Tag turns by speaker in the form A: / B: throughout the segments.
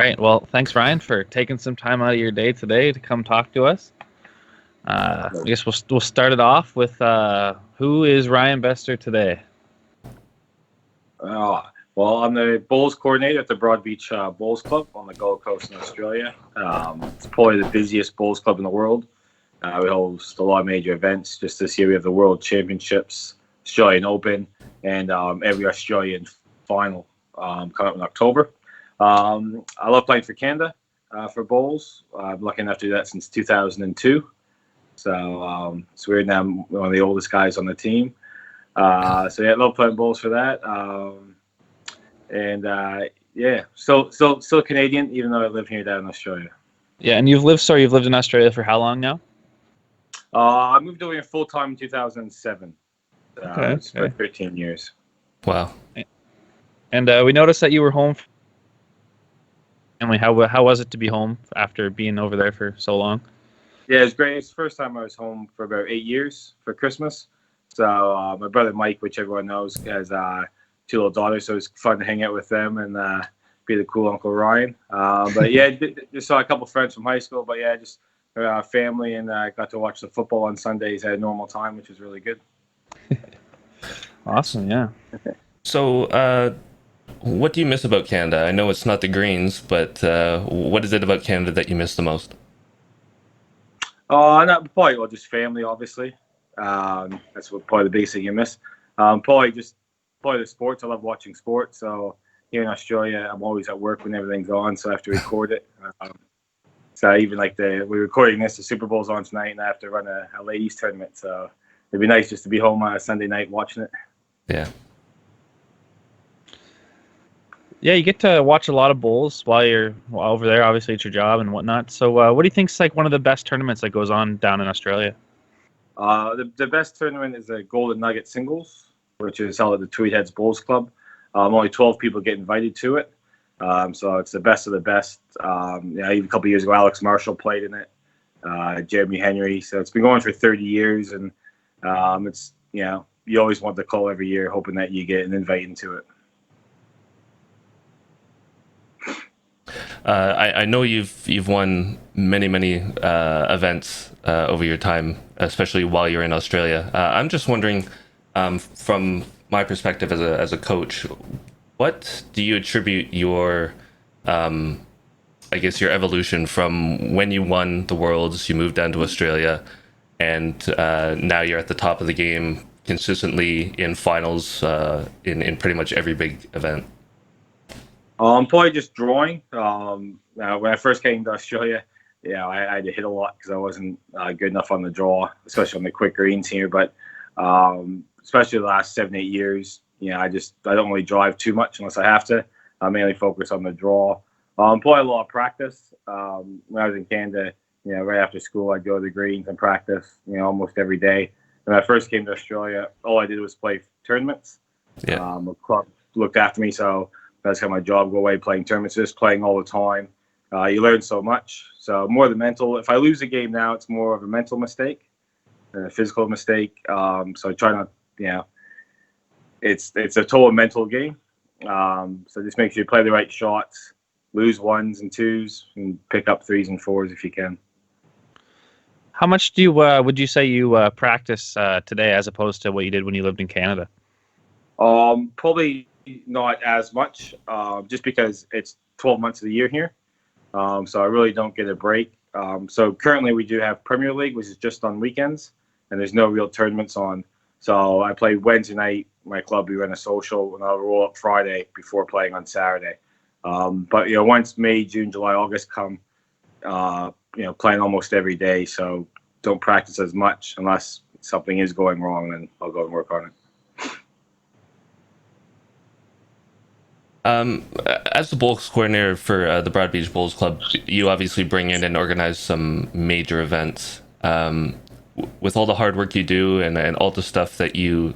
A: right. Well, thanks, Ryan, for taking some time out of your day today to come talk to us. I guess we'll start it off with who is Ryan Webster today?
B: Uh, I'm the bowls coordinator at the Broad Beach Bowls Club on the Gold Coast in Australia. It's probably the busiest bowls club in the world. We host a lot of major events. Just this year, we have the World Championships, Australian Open, and every Australian final coming up in October. I love playing for Canada for bowls. I'm lucky enough to do that since 2002. So it's weird now I'm one of the oldest guys on the team. I love playing bowls for that. Still Canadian, even though I live here down in Australia.
A: Yeah, and you've lived in Australia for how long now?
B: I moved over here full time in 2007. It's for 13 years.
C: Wow.
A: And we noticed that you were home. Family, how was it to be home after being over there for so long?
B: Yeah, it was great. It's the first time I was home for about 8 years for Christmas. So my brother Mike, which everyone knows, has 2 little daughters, so it was fun to hang out with them and be the cool Uncle Ryan. Just saw a couple friends from high school, but yeah, just family, and got to watch the football on Sundays at a normal time, which was really good.
A: Awesome, yeah.
C: So, what do you miss about Canada? I know it's not the greens, but what is it about Canada that you miss the most?
B: Probably just family, obviously. That's probably the biggest thing you miss. Probably the sports. I love watching sports. So here in Australia, I'm always at work when everything's on, so I have to record it. So even we're recording this, the Super Bowl's on tonight, and I have to run a ladies tournament. So it'd be nice just to be home on a Sunday night watching it.
C: Yeah.
A: Yeah, you get to watch a lot of bowls while you're over there. Obviously, it's your job and whatnot. So, what do you think's one of the best tournaments that goes on down in Australia?
B: The best tournament is the Golden Nugget Singles, which is held at the Tweed Heads Bowls Club. Only 12 people get invited to it. So it's the best of the best. Even a couple of years ago, Alex Marshall played in it, Jeremy Henry. So it's been going for 30 years, and it's you always want the call every year, hoping that you get an invite into it.
C: I know you've won many events over your time, especially while you're in Australia. I'm just wondering, from my perspective as a coach, what do you attribute your your evolution from when you won the Worlds, you moved down to Australia, and now you're at the top of the game consistently in finals in pretty much every big event?
B: Probably just drawing. When I first came to Australia, I had to hit a lot because I wasn't good enough on the draw, especially on the quick greens here. But especially the last 7-8 years, I don't really drive too much unless I have to. I mainly focus on the draw. Probably a lot of practice. When I was in Canada, right after school, I'd go to the greens and practice, almost every day. When I first came to Australia, all I did was play tournaments.
C: Yeah.
B: A club looked after me, so that's how my job go away, playing tournaments, just playing all the time. You learn so much. So more the mental. If I lose a game now, it's more of a mental mistake than a physical mistake. So I try not, it's a total mental game. So just make sure you play the right shots, lose 1s and 2s, and pick up 3s and 4s if you can.
A: How much do you would you say you practice today as opposed to what you did when you lived in Canada?
B: Probably not as much, just because it's 12 months of the year here. So I really don't get a break. So currently we do have Premier League, which is just on weekends, and there's no real tournaments on. So I play Wednesday night. My club, we run a social, and I'll roll up Friday before playing on Saturday. But once May, June, July, August come, playing almost every day. So don't practice as much unless something is going wrong, then I'll go and work on it.
C: As the bowls coordinator for the Broad Beach Bowls Club, you obviously bring in and organize some major events. With all the hard work you do and all the stuff that you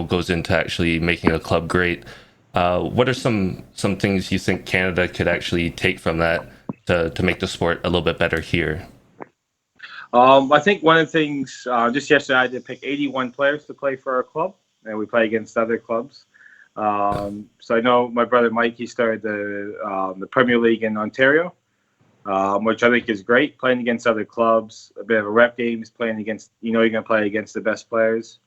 C: goes into actually making a club great, what are some things you think Canada could actually take from that to make the sport a little bit better here?
B: I think one of the things, just yesterday I did pick 81 players to play for our club, and we play against other clubs. So I know my brother Mike, he started the Premier League in Ontario, which I think is great. Playing against other clubs, a bit of a rep game, is playing against, you're going to play against the best players.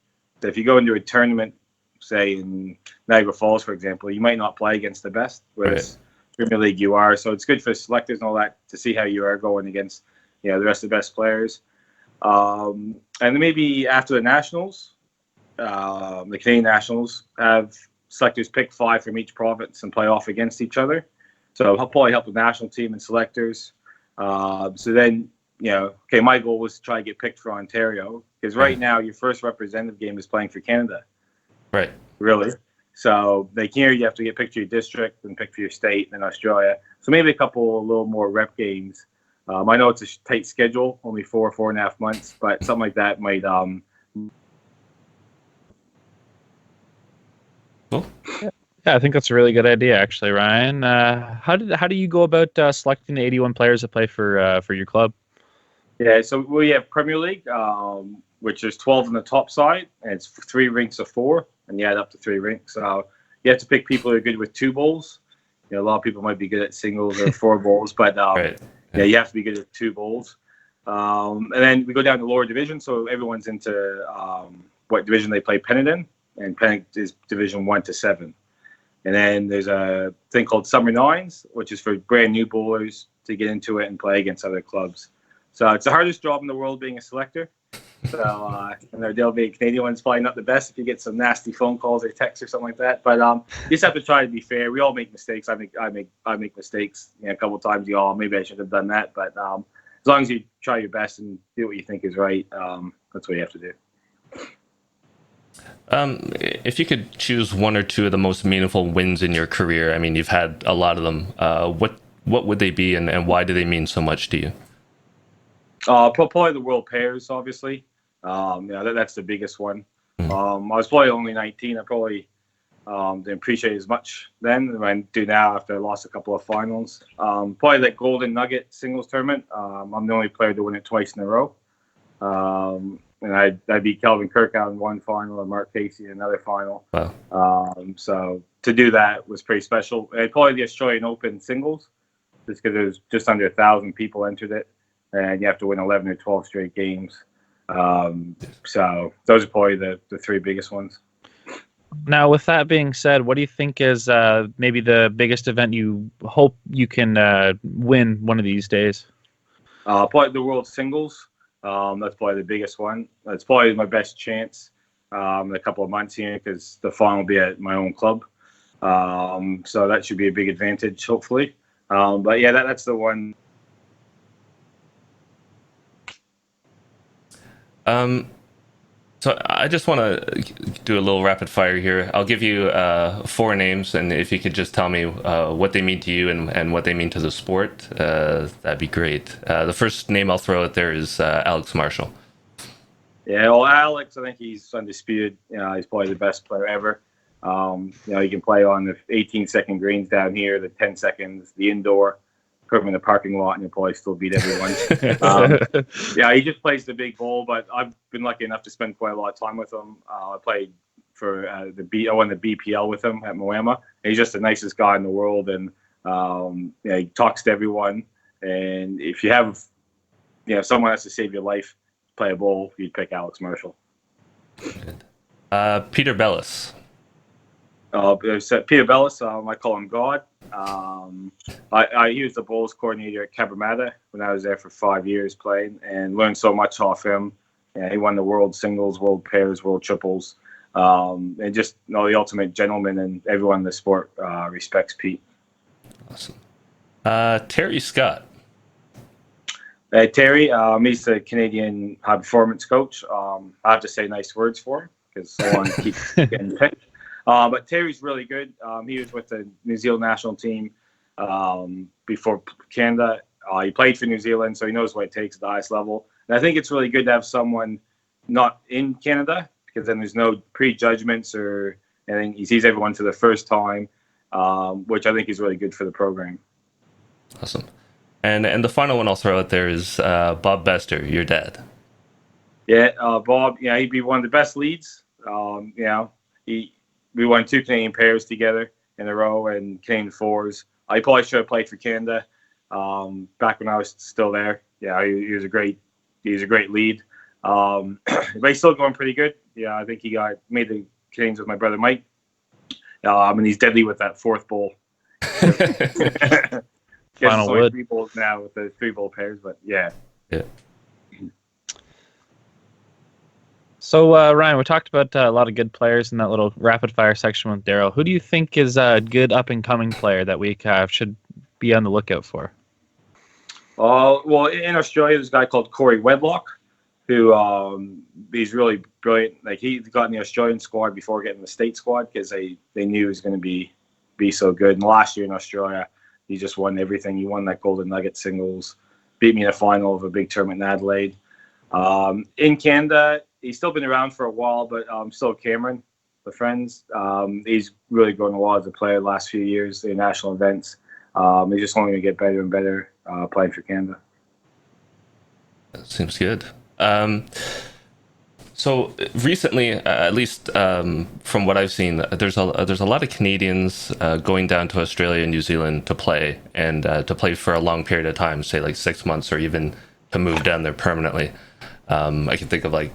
B: So if you go into a tournament, say in Niagara Falls, for example, you might not play against the best, whereas Premier League you are. So it's good for selectors and all that to see how you are going against, the rest of the best players. And then maybe after the Nationals, the Canadian Nationals have selectors pick 5 from each province and play off against each other. So I'll probably help the national team and selectors. So then, my goal was to try to get picked for Ontario, because right now your first representative game is playing for Canada.
C: Right.
B: Really. So here you have to get picked for your district and picked for your state and then Australia. So maybe a little more rep games. I know it's a tight schedule, only 4.5 months, but something like that might.
C: Cool.
A: Yeah, I think that's a really good idea, actually, Ryan. How do you go about selecting the 81 players that play for your club?
B: Yeah, so we have Premier League, which is 12 on the top side, and it's 3 rinks of 4, and you add up to 3 rinks. So you have to pick people who are good with 2 bowls. A lot of people might be good at singles or 4 bowls, but you have to be good at 2 bowls. And then we go down to lower division, so everyone's into what division they play pennant in, and pennant is division 1 to 7. And then there's a thing called Summer Nines, which is for brand new bowlers to get into it and play against other clubs. So it's the hardest job in the world being a selector. So and there'll be a Canadian one's probably not the best if you get some nasty phone calls or texts or something like that. But you just have to try to be fair. We all make mistakes. I make mistakes a couple of times. Maybe I should have done that. But as long as you try your best and do what you think is right, that's what you have to do.
C: If you could choose 1 or 2 of the most meaningful wins in your career, I mean, you've had a lot of them. What would they be, and why do they mean so much to you?
B: Probably the World Pairs, obviously. That's the biggest one. I was probably only 19. I probably didn't appreciate it as much then as I do now after I lost a couple of finals. Probably that Golden Nugget singles tournament. I'm the only player to win it twice in a row. And I beat Kelvin Kirkow in one final and Mark Casey in another final.
C: Wow.
B: So to do that was pretty special. And probably the Australian Open singles, just because there was just under 1,000 people entered it, and you have to win 11 or 12 straight games. So those are probably the 3 biggest ones.
A: Now, with that being said, what do you think is maybe the biggest event you hope you can win one of these days?
B: Probably the World Singles. That's probably the biggest one. That's probably my best chance in a couple of months here, because the final will be at my own club. So that should be a big advantage, hopefully. But yeah, that's the one.
C: So I just want to do a little rapid fire here. I'll give you 4 names, and if you could just tell me what they mean to you and what they mean to the sport, that'd be great. The first name I'll throw out there is Alex Marshall.
B: Yeah, well, Alex, I think he's undisputed. He's probably the best player ever. He can play on the 18-second greens down here, the 10 seconds, the indoor. Put him in the parking lot and he'll probably still beat everyone. He just plays the big ball, but I've been lucky enough to spend quite a lot of time with him. I played for I won the BPL with him at Moama. He's just the nicest guy in the world, and he talks to everyone. And if you have, someone has to save your life, play a ball, you'd pick Alex Marshall.
C: Peter Bellis.
B: Peter Bellis, I call him God. He was the bowls coordinator at Cabramatta when I was there for 5 years playing, and learned so much off him. He won the world singles, world pairs, world triples, and just the ultimate gentleman, and everyone in the sport respects Pete.
C: Awesome. Terry Scott.
B: Terry, he's the Canadian high performance coach. I have to say nice words for him, because I want to keep getting picked. But Terry's really good. He was with the New Zealand national team before Canada. He played for New Zealand, so he knows what it takes at the highest level. And I think it's really good to have someone not in Canada, because then there's no prejudgments or anything. He sees everyone for the first time, which I think is really good for the program.
C: Awesome. And the final one I'll throw out there is Bob Bester, your dad.
B: Yeah, Bob. He'd be one of the best leads. we won 2 Canadian pairs together in a row and Canadian fours. I probably should have played for Canada back when I was still there. Yeah, he was a great lead. But he's still going pretty good. Yeah, I think he made the Canadians with my brother Mike. And he's deadly with that 4th bowl.
A: Final wood.
B: 3 bowls now with the 3 bowl pairs, but yeah.
C: Yeah.
A: So, Ryan, we talked about a lot of good players in that little rapid fire section with Darryl. Who do you think is a good up and coming player that we should be on the lookout for?
B: Well, in Australia, there's a guy called Corey Wedlock, who he's really brilliant. Like, he got in the Australian squad before getting the state squad because they knew he was going to be so good. And last year in Australia, he just won everything. He won that Golden Nugget singles, beat me in the final of a big tournament in Adelaide. In Canada, he's still been around for a while, but still Cameron, the friends. He's really grown a lot as a player the last few years in national events. He's just only going to get better and better playing for Canada.
C: That seems good. So recently, at least from what I've seen, there's a lot of Canadians going down to Australia and New Zealand to play, and to play for a long period of time, say like 6 months, or even to move down there permanently. I can think of like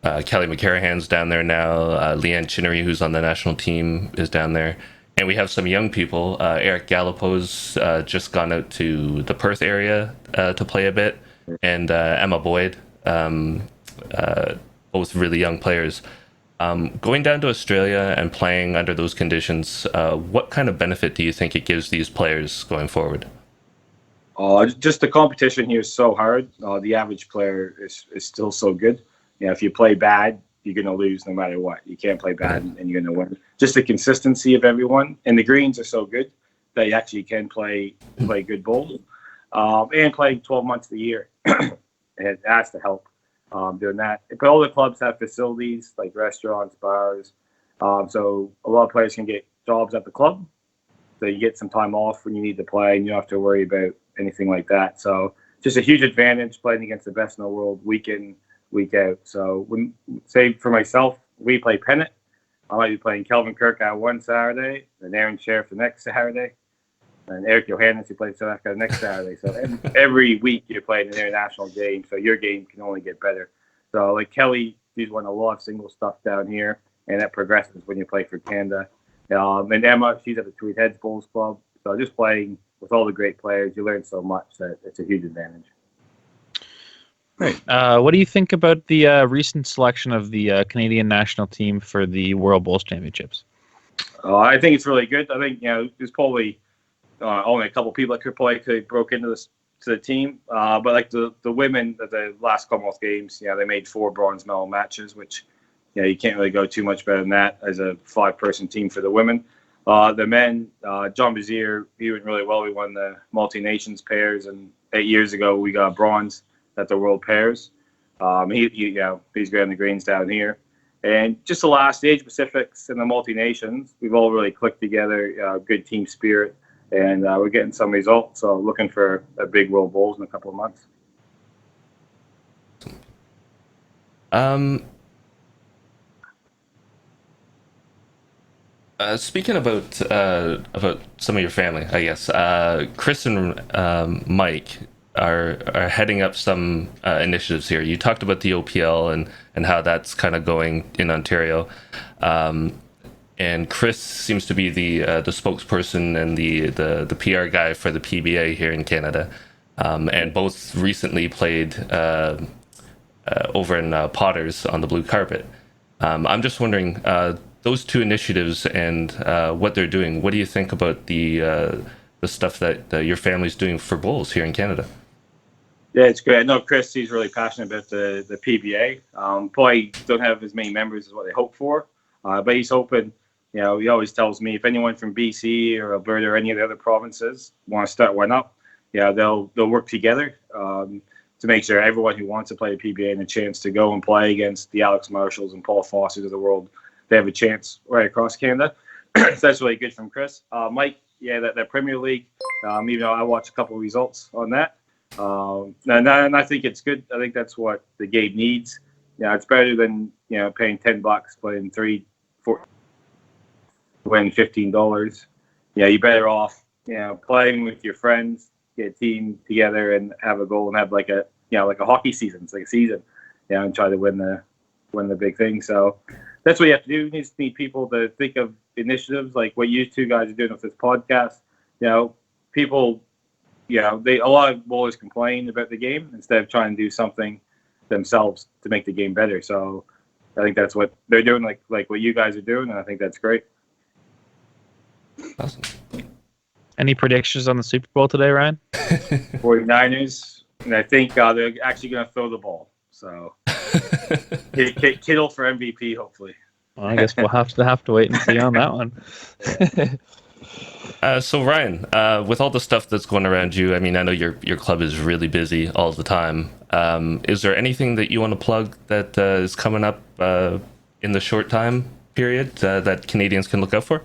C: Kelly McCarahan's down there now. Leanne Chinnery, who's on the national team, is down there. And we have some young people. Eric Gallipo's just gone out to the Perth area to play a bit. And Emma Boyd, both really young players. Going down to Australia and playing under those conditions, what kind of benefit do you think it gives these players going forward?
B: Just the competition here is so hard. The average player is still so good. You know, if you play bad, you're going to lose no matter what. You can't play bad and you're going to win. Just the consistency of everyone. And the greens are so good that you actually can play good bowls. And playing 12 months of the year. It has to help doing that. But all the clubs have facilities like restaurants, bars. So a lot of players can get jobs at the club. So you get some time off when you need to play and you don't have to worry about anything like that. So just a huge advantage playing against the best in the world week in, week out. So when, say for myself, we play pennant. I might be playing Kelvin Kirk out one Saturday, and Aaron Sheriff the next Saturday, and Eric Johannes who plays South Africa the next Saturday. So every week you're playing an international game, so your game can only get better. So like Kelly, she's won a lot of single stuff down here, and that progresses when you play for Canada. And Emma, she's at the Tweed Heads Bowls Club. So just playing with all the great players, you learn so much that it's a huge advantage.
A: Right. What do you think about the recent selection of the Canadian national team for the World Bowls Championships?
B: I think it's really good. I think there's probably only a couple people that could broke into the team. But like the women at the last Commonwealth Games, they made 4 bronze medal matches, which you can't really go too much better than that as a 5-person team for the women. The men, John Bazier, he went really well. We won the multi-nations pairs, and 8 years ago we got bronze at the world pairs. He's great on the greens down here. And just the last, the Asia Pacifics and the multi-nations, we've all really clicked together, good team spirit, and we're getting some results. So looking for a big World Bowls in a couple of months.
C: Speaking about some of your family, I guess, Chris and Mike are heading up some initiatives here. You talked about the OPL and how that's kind of going in Ontario. And Chris seems to be the spokesperson and the PR guy for the PBA here in Canada. And both recently played over in Potters on the blue carpet. I'm just wondering, those 2 initiatives and what they're doing, what do you think about the stuff that your family's doing for bowls here in Canada?
B: Yeah, it's great. I know Chris, he's really passionate about the PBA. Probably don't have as many members as what they hope for, but he's hoping, he always tells me if anyone from BC or Alberta or any of the other provinces want to start one up, they'll work together to make sure everyone who wants to play the PBA and a chance to go and play against the Alex Marshalls and Paul Fosters of the world, they have a chance right across Canada. So that's really good from Chris. Mike, that Premier League, even though I watched a couple of results on that. And I think it's good. I think that's what the game needs. It's better than paying $10 playing 3-4 win $15. Yeah, you're better off, playing with your friends, get a team together, and have a goal and have like a hockey season. It's like a season, and try to win the big thing. So that's what you have to do. You need people to think of initiatives like what you two guys are doing with this podcast. People, a lot of bowlers complain about the game instead of trying to do something themselves to make the game better. So I think that's what they're doing, like what you guys are doing, and I think that's great.
C: Awesome.
A: Any predictions on the Super Bowl today, Ryan?
B: 49ers, and I think they're actually going to throw the ball. So Kittle for MVP, hopefully.
A: Well, I guess we'll have to wait and see on that one.
C: So Ryan, with all the stuff that's going around you, I mean, I know your club is really busy all the time. Is there anything that you want to plug that is coming up in the short time period that Canadians can look out for?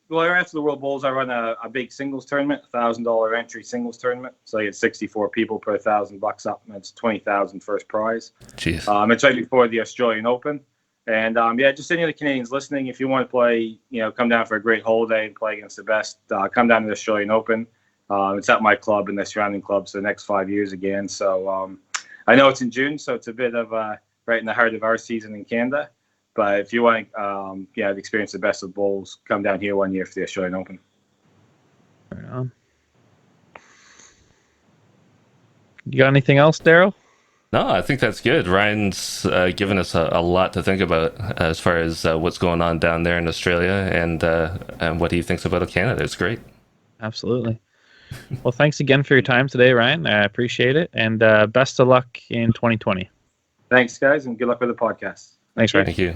B: Well, after the World Bowls, I run a big singles tournament, $1,000 entry singles tournament. So I get 64 people per $1,000 up, and that's $20,000 first prize.
C: Jeez.
B: It's right before the Australian Open. And just any of the Canadians listening, if you want to play, come down for a great holiday and play against the best, come down to the Australian Open. It's at my club and the surrounding clubs for the next 5 years again. So I know it's in June, so it's a bit of right in the heart of our season in Canada. But if you want to experience the best of bowls, come down here 1 year for the Australian Open.
A: Right on. You got anything else, Darryl?
C: No, I think that's good. Ryan's given us a lot to think about as far as what's going on down there in Australia and what he thinks about Canada. It's great.
A: Absolutely. Well, thanks again for your time today, Ryan. I appreciate it. And best of luck in 2020.
B: Thanks, guys, and good luck with the podcast.
A: Thanks, Ryan.
C: Thank you.